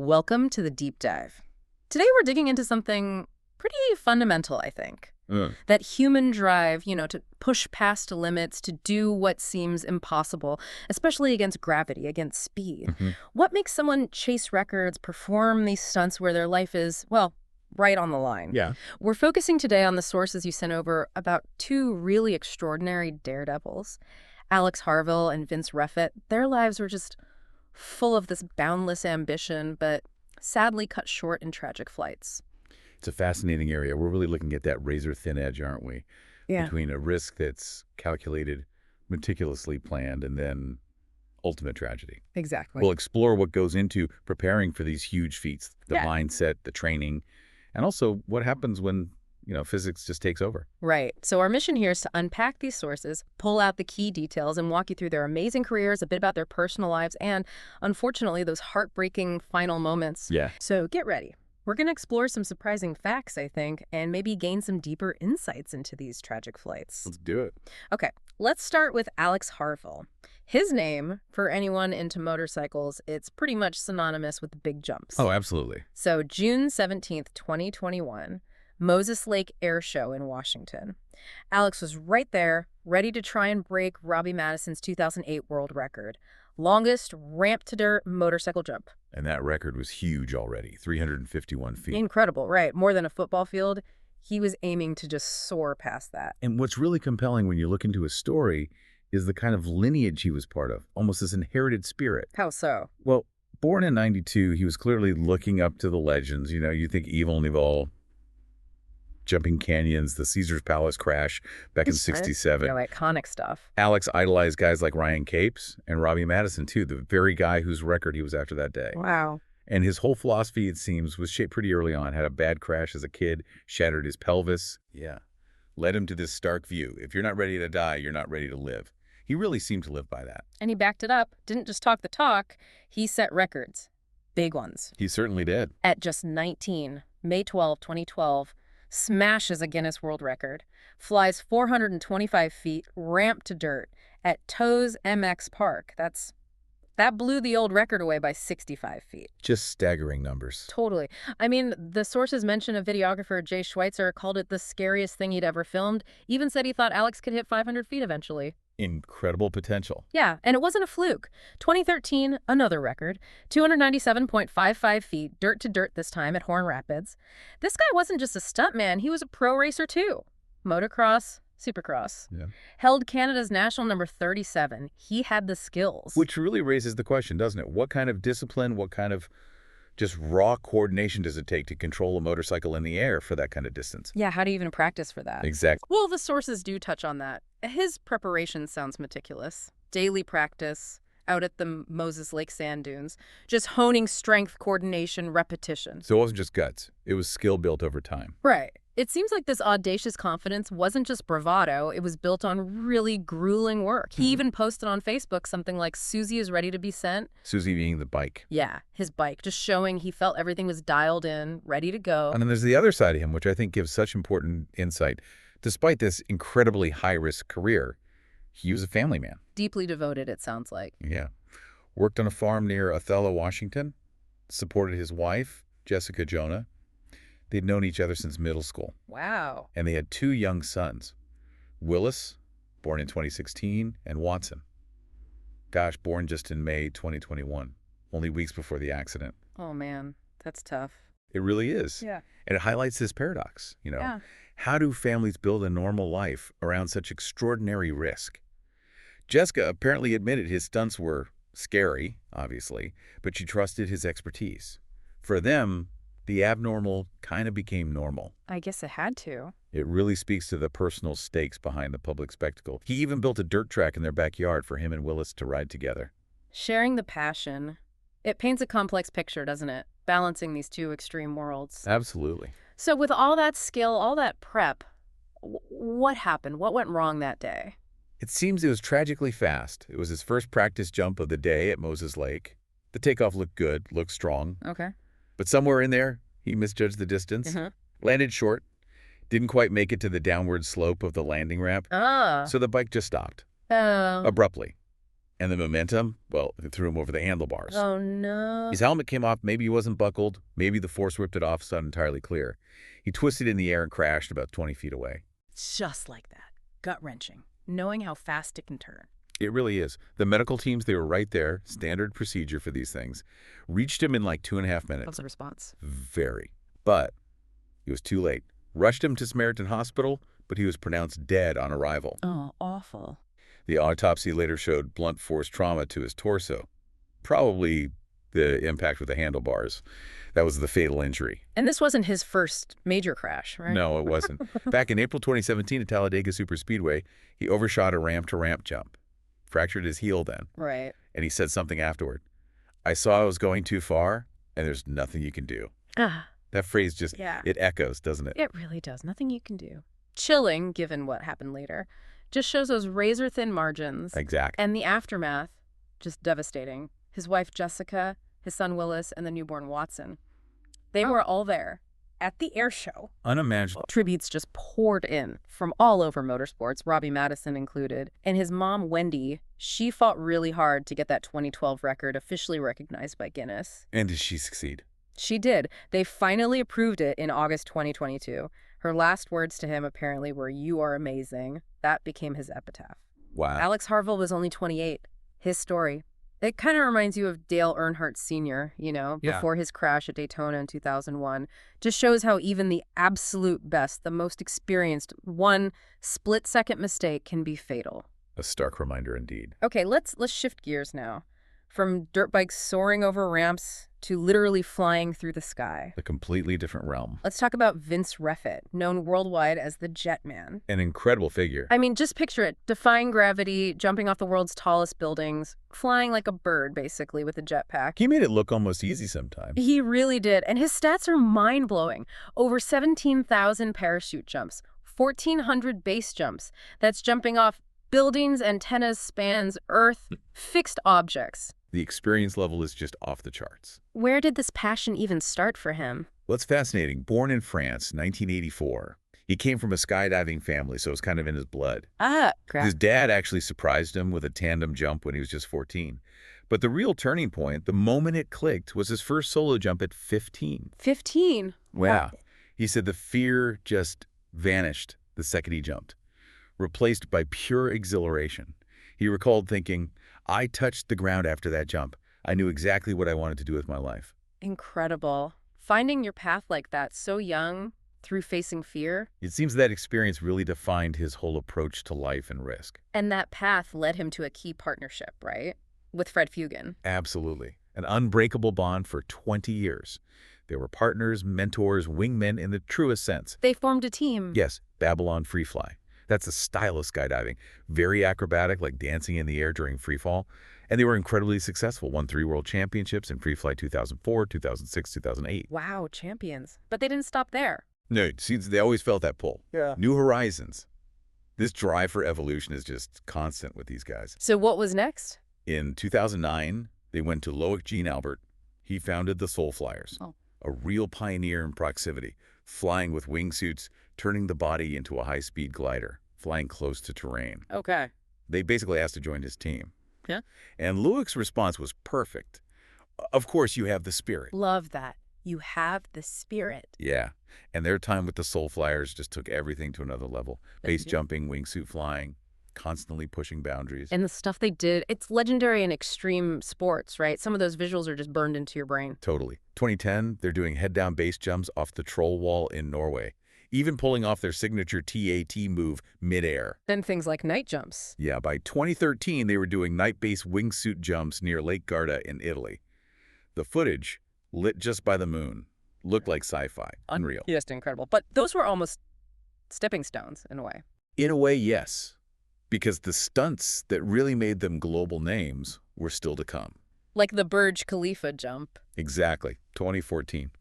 Welcome to the deep dive. Today we're digging into something pretty fundamental, I think. That human drive, to push past limits, to do what seems impossible, especially against gravity, against speed. What makes someone chase records, perform these stunts where their life is, well, right on the line? Yeah. We're focusing today on the sources you sent over about two really extraordinary daredevils, Alex Harville and Vince Reffet. Their lives were just full of this boundless ambition, but sadly cut short in tragic flights. It's a fascinating area. We're really looking at that razor-thin edge, aren't we? Yeah. Between a risk that's calculated, meticulously planned, and then ultimate tragedy. Exactly. We'll explore what goes into preparing for these huge feats, the mindset, the training, and also what happens when, physics just takes over. Right. So our mission here is to unpack these sources, pull out the key details, and walk you through their amazing careers, a bit about their personal lives, and, unfortunately, those heartbreaking final moments. Yeah. So get ready. We're going to explore some surprising facts, I think, and maybe gain some deeper insights into these tragic flights. Let's do it. Okay, let's start with Alex Harville. His name, for anyone into motorcycles, it's pretty much synonymous with big jumps. Oh, absolutely. So June 17th, 2021, Moses Lake Air Show in Washington. Alex was right there, ready to try and break Robbie Madison's 2008 world record. Longest ramp-to-dirt motorcycle jump. And that record was huge already, 351 feet. Incredible, right? More than a football field. He was aiming to just soar past that. And what's really compelling when you look into his story is the kind of lineage he was part of, almost this inherited spirit. How so? Well, born in 92, he was clearly looking up to the legends. You think Evil Knievel, jumping canyons, the Caesar's Palace crash back in 67. Iconic stuff. Alex idolized guys like Ryan Capes and Robbie Madison, too, the very guy whose record he was after that day. Wow. And his whole philosophy, it seems, was shaped pretty early on. Had a bad crash as a kid, shattered his pelvis. Yeah. Led him to this stark view. If you're not ready to die, you're not ready to live. He really seemed to live by that. And he backed it up. Didn't just talk the talk. He set records. Big ones. He certainly did. At just 19, May 12, 2012, smashes a Guinness World Record, flies 425 feet, ramp to dirt, at Toes MX Park. That blew the old record away by 65 feet. Just staggering numbers. Totally. I mean, the sources mention a videographer, Jay Schweitzer, called it the scariest thing he'd ever filmed, even said he thought Alex could hit 500 feet eventually. Incredible potential. Yeah, and it wasn't a fluke. 2013, another record, 297.55 feet, dirt to dirt this time at Horn Rapids. This guy wasn't just a stuntman, he was a pro racer too. Motocross, Supercross. Yeah. Held Canada's national number 37. He had the skills. Which really raises the question, doesn't it? What kind of discipline, what kind of just raw coordination does it take to control a motorcycle in the air for that kind of distance? Yeah, how do you even practice for that? Exactly. Well, the sources do touch on that. His preparation sounds meticulous. Daily practice, out at the Moses Lake sand dunes, just honing strength, coordination, repetition. So it wasn't just guts. It was skill built over time. Right. It seems like this audacious confidence wasn't just bravado. It was built on really grueling work. He even posted on Facebook something like, "Susie is ready to be sent." Susie being the bike. Yeah, his bike, just showing he felt everything was dialed in, ready to go. And then there's the other side of him, which I think gives such important insight. Despite this incredibly high-risk career, he was a family man. Deeply devoted, it sounds like. Yeah. Worked on a farm near Othello, Washington. Supported his wife, Jessica Jonah. They'd known each other since middle school. Wow. And they had two young sons. Willis, born in 2016, and Watson. Gosh, born just in May 2021, only weeks before the accident. Oh, man, that's tough. It really is. Yeah. And it highlights this paradox, Yeah. How do families build a normal life around such extraordinary risk? Jessica apparently admitted his stunts were scary, obviously, but she trusted his expertise. For them, the abnormal kind of became normal. I guess it had to. It really speaks to the personal stakes behind the public spectacle. He even built a dirt track in their backyard for him and Willis to ride together. Sharing the passion. It paints a complex picture, doesn't it? Balancing these two extreme worlds. Absolutely. So with all that skill, all that prep, what happened? What went wrong that day? It seems it was tragically fast. It was his first practice jump of the day at Moses Lake. The takeoff looked good, looked strong. Okay. But somewhere in there, he misjudged the distance, landed short, didn't quite make it to the downward slope of the landing ramp. So the bike just stopped. Abruptly. And the momentum, well, it threw him over the handlebars. Oh, no. His helmet came off. Maybe he wasn't buckled. Maybe the force whipped it off. It's not entirely clear. He twisted in the air and crashed about 20 feet away. Just like that. Gut-wrenching. Knowing how fast it can turn. It really is. The medical teams, they were right there, standard procedure for these things. Reached him in like 2.5 minutes. What's the response? Very. But he was too late. Rushed him to Samaritan Hospital, but he was pronounced dead on arrival. Oh, awful. The autopsy later showed blunt force trauma to his torso. Probably the impact with the handlebars. That was the fatal injury. And this wasn't his first major crash, right? No, it wasn't. Back in April 2017 at Talladega Superspeedway, he overshot a ramp-to-ramp jump. Fractured his heel then. Right. And he said something afterward. I saw I was going too far, and there's nothing you can do. Ah. That phrase just, Yeah. it echoes, doesn't it? It really does. Nothing you can do. Chilling, given what happened later. Just shows those razor-thin margins. Exactly. And the aftermath, just devastating. His wife, Jessica, his son, Willis, and the newborn Watson. They were all there at the air show. Unimaginable. Tributes just poured in from all over motorsports, Robbie Madison included. And his mom, Wendy, she fought really hard to get that 2012 record officially recognized by Guinness. And did she succeed? She did. They finally approved it in August 2022. Her last words to him apparently were, "You are amazing." That became his epitaph. Wow. Alex Harville was only 28. His story. It kind of reminds you of Dale Earnhardt Sr., Yeah. before his crash at Daytona in 2001. Just shows how even the absolute best, the most experienced, one split-second mistake can be fatal. A stark reminder indeed. Okay, let's shift gears now. From dirt bikes soaring over ramps to literally flying through the sky. A completely different realm. Let's talk about Vince Reffet, known worldwide as the Jet Man. An incredible figure. I mean, just picture it. Defying gravity, jumping off the world's tallest buildings, flying like a bird, basically, with a jetpack. He made it look almost easy sometimes. He really did. And his stats are mind-blowing. Over 17,000 parachute jumps, 1,400 base jumps. That's jumping off buildings, antennas, spans, earth, fixed objects. The experience level is just off the charts. Where did this passion even start for him? What's fascinating, born in France, 1984. He came from a skydiving family, so it's kind of in his blood. His dad actually surprised him with a tandem jump when he was just 14. But the real turning point, the moment it clicked, was his first solo jump at 15. 15? Wow. He said the fear just vanished the second he jumped, replaced by pure exhilaration. He recalled thinking, I touched the ground after that jump. I knew exactly what I wanted to do with my life. Incredible. Finding your path like that so young through facing fear. It seems that experience really defined his whole approach to life and risk. And that path led him to a key partnership, right? With Fred Fugan. Absolutely. An unbreakable bond for 20 years. They were partners, mentors, wingmen in the truest sense. They formed a team. Yes, Babylon Free Fly. That's a style of skydiving. Very acrobatic, like dancing in the air during free fall. And they were incredibly successful. Won 3 world championships in free fly 2004, 2006, 2008. Wow, champions. But they didn't stop there. No, see, they always felt that pull. Yeah. New horizons. This drive for evolution is just constant with these guys. So what was next? In 2009, they went to Loic Jean Albert. He founded the Soul Flyers, a real pioneer in proximity, flying with wingsuits, turning the body into a high-speed glider, flying close to terrain. Okay. They basically asked to join his team. Yeah. And Loic's response was perfect. Of course, you have the spirit. Love that. You have the spirit. Yeah. And their time with the Soul Flyers just took everything to another level. Base Yeah. jumping, wingsuit flying, constantly pushing boundaries. And the stuff they did, it's legendary in extreme sports, right? Some of those visuals are just burned into your brain. Totally. 2010, they're doing head-down base jumps off the Troll Wall in Norway, even pulling off their signature TAT move midair. Then things like night jumps. Yeah, by 2013, they were doing night-based wingsuit jumps near Lake Garda in Italy. The footage, lit just by the moon, looked like sci-fi. Unreal. Just incredible. But those were almost stepping stones in a way. In a way, yes. Because the stunts that really made them global names were still to come. Like the Burj Khalifa jump. Exactly. 2014.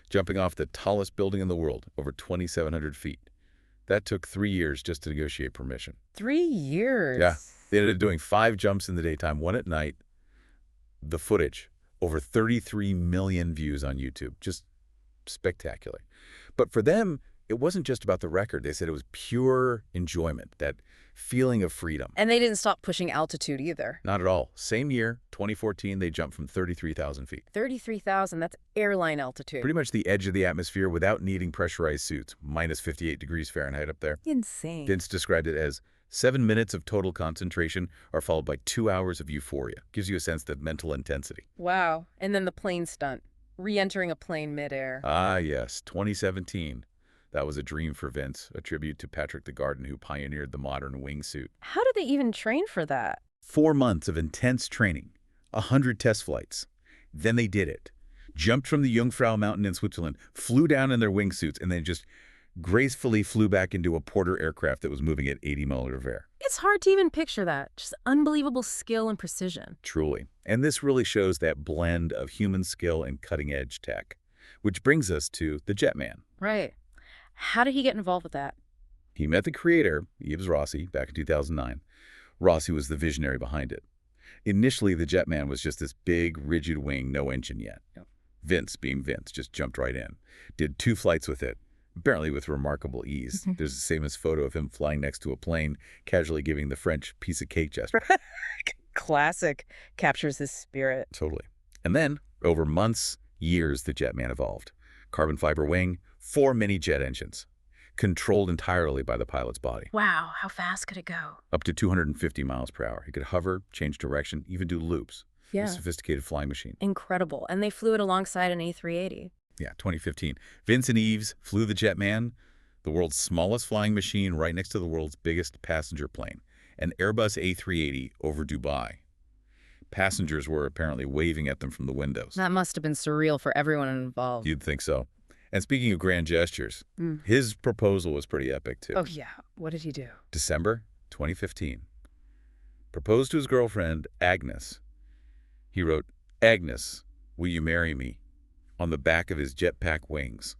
Jumping off the tallest building in the world, over 2,700 feet. That took 3 years just to negotiate permission. 3 years? Yeah. They ended up doing 5 jumps in the daytime, 1 at night. The footage, over 33 million views on YouTube. Just spectacular. But for them, It wasn't just about the record. They said it was pure enjoyment, that feeling of freedom. And they didn't stop pushing altitude either. Not at all. Same year, 2014, they jumped from 33,000 feet. 33,000, that's airline altitude. Pretty much the edge of the atmosphere without needing pressurized suits, minus 58 degrees Fahrenheit up there. Insane. Vince described it as 7 minutes of total concentration are followed by 2 hours of euphoria. Gives you a sense of mental intensity. Wow. And then the plane stunt. Re-entering a plane midair. Ah, yes, 2017. That was a dream for Vince, a tribute to Patrick the Garden who pioneered the modern wingsuit. How did they even train for that? 4 months of intense training, 100 test flights. Then they did it. Jumped from the Jungfrau Mountain in Switzerland, flew down in their wingsuits, and then just gracefully flew back into a Porter aircraft that was moving at 80 miles of air. It's hard to even picture that. Just unbelievable skill and precision. Truly. And this really shows that blend of human skill and cutting-edge tech. Which brings us to the Jetman. Right. How did he get involved with that? He met the creator, Yves Rossi, back in 2009. Rossi was the visionary behind it. Initially, the Jetman was just this big, rigid wing, no engine yet. Yep. Vince, being Vince, just jumped right in. Did 2 flights with it, apparently with remarkable ease. There's a famous photo of him flying next to a plane, casually giving the French piece of cake gesture. Classic. Captures his spirit. Totally. And then, over months, years, the Jetman evolved. Carbon fiber wing, 4 mini-jet engines, controlled entirely by the pilot's body. Wow, how fast could it go? Up to 250 miles per hour. He could hover, change direction, even do loops. Yeah. A sophisticated flying machine. Incredible. And they flew it alongside an A380. Yeah, 2015. Vince and Yves flew the Jetman, the world's smallest flying machine right next to the world's biggest passenger plane, an Airbus A380 over Dubai. Passengers were apparently waving at them from the windows. That must have been surreal for everyone involved. You'd think so. And speaking of grand gestures, his proposal was pretty epic, too. Oh, yeah. What did he do? December 2015. Proposed to his girlfriend, Agnes. He wrote, "Agnes, will you marry me?" on the back of his jetpack wings,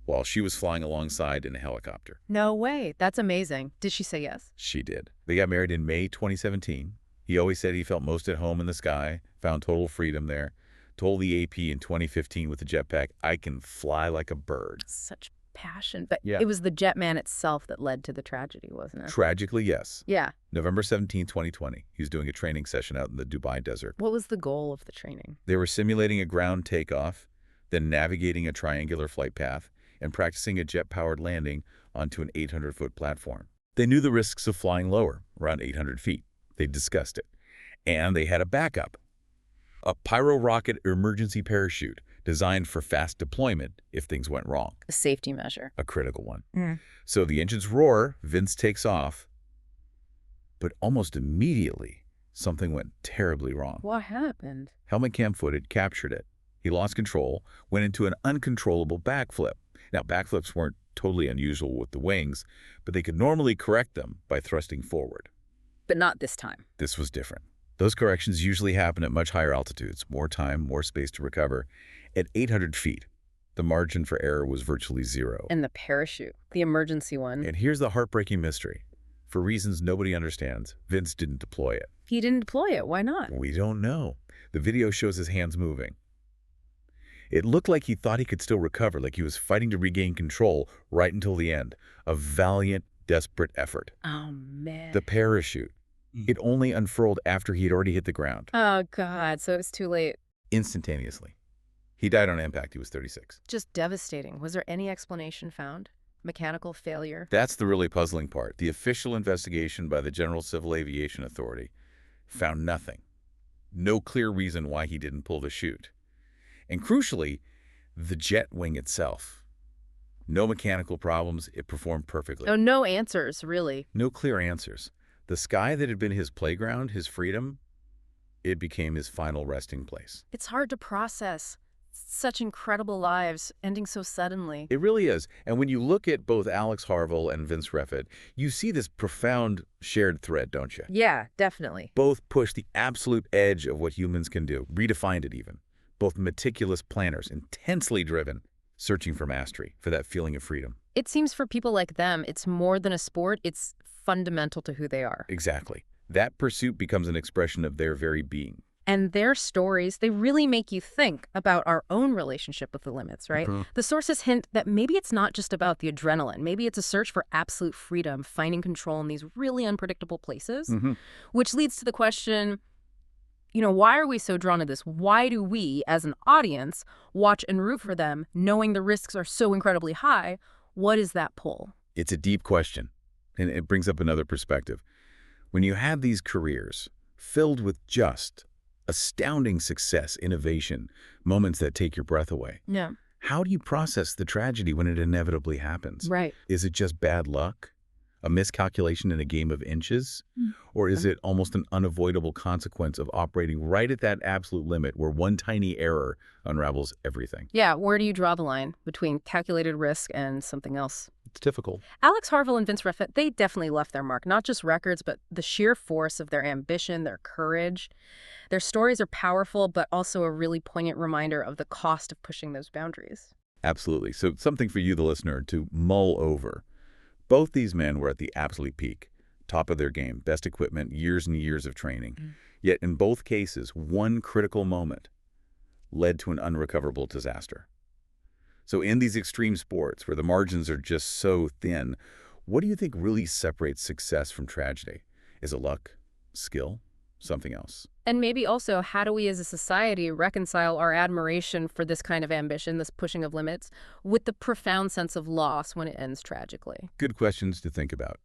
while she was flying alongside in a helicopter. No way. That's amazing. Did she say yes? She did. They got married in May 2017. He always said he felt most at home in the sky, found total freedom there. Told the AP in 2015 with the jetpack, "I can fly like a bird." Such passion. But Yeah. it was the Jetman itself that led to the tragedy, wasn't it? Tragically, yes. Yeah. November 17, 2020. He was doing a training session out in the Dubai desert. What was the goal of the training? They were simulating a ground takeoff, then navigating a triangular flight path, and practicing a jet-powered landing onto an 800-foot platform. They knew the risks of flying lower, around 800 feet. They discussed it. And they had a backup. A pyro-rocket emergency parachute designed for fast deployment if things went wrong. A safety measure. A critical one. So the engines roar, Vince takes off, but almost immediately, something went terribly wrong. What happened? Helmet cam footage captured it. He lost control, went into an uncontrollable backflip. Now, backflips weren't totally unusual with the wings, but they could normally correct them by thrusting forward. But not this time. This was different. Those corrections usually happen at much higher altitudes, more time, more space to recover. At 800 feet, the margin for error was virtually zero. And the parachute, the emergency one. And here's the heartbreaking mystery. For reasons nobody understands, Vince didn't deploy it. He didn't deploy it. Why not? We don't know. The video shows his hands moving. It looked like he thought he could still recover, like he was fighting to regain control right until the end. A valiant, desperate effort. Oh, man. The parachute. It only unfurled after he had already hit the ground. Oh, God. So it was too late. Instantaneously. He died on impact. He was 36. Just devastating. Was there any explanation found? Mechanical failure? That's the really puzzling part. The official investigation by the General Civil Aviation Authority found nothing. No clear reason why he didn't pull the chute. And crucially, the jet wing itself. No mechanical problems. It performed perfectly. Oh, no answers, really. No clear answers. The sky that had been his playground, his freedom, it became his final resting place. It's hard to process. Such incredible lives ending so suddenly. It really is. And when you look at both Alex Harville and Vince Reffet, you see this profound shared thread, don't you? Yeah, definitely. Both push the absolute edge of what humans can do, redefined it even. Both meticulous planners, intensely driven, searching for mastery, for that feeling of freedom. It seems for people like them, it's more than a sport. It's fundamental to who they are. Exactly. That pursuit becomes an expression of their very being. And their stories, they really make you think about our own relationship with the limits, right? The sources hint that maybe it's not just about the adrenaline. Maybe it's a search for absolute freedom, finding control in these really unpredictable places, which leads to the question, why are we so drawn to this? Why do we, as an audience, watch and root for them, knowing the risks are so incredibly high? What is that pull? It's a deep question, and it brings up another perspective. When you have these careers filled with just astounding success, innovation, moments that take your breath away, Yeah. how do you process the tragedy when it inevitably happens? Right. Is it just bad luck? A miscalculation in a game of inches? Or is it almost an unavoidable consequence of operating right at that absolute limit where one tiny error unravels everything? Yeah, where do you draw the line between calculated risk and something else? It's difficult. Alex Harville and Vince Reffet, they definitely left their mark, not just records, but the sheer force of their ambition, their courage. Their stories are powerful, but also a really poignant reminder of the cost of pushing those boundaries. Absolutely. So something for you, the listener, to mull over. Both these men were at the absolute peak, top of their game, best equipment, years and years of training. Yet in both cases, one critical moment led to an unrecoverable disaster. So in these extreme sports where the margins are just so thin, what do you think really separates success from tragedy? Is it luck, skill, something else? And maybe also, how do we as a society reconcile our admiration for this kind of ambition, this pushing of limits, with the profound sense of loss when it ends tragically? Good questions to think about.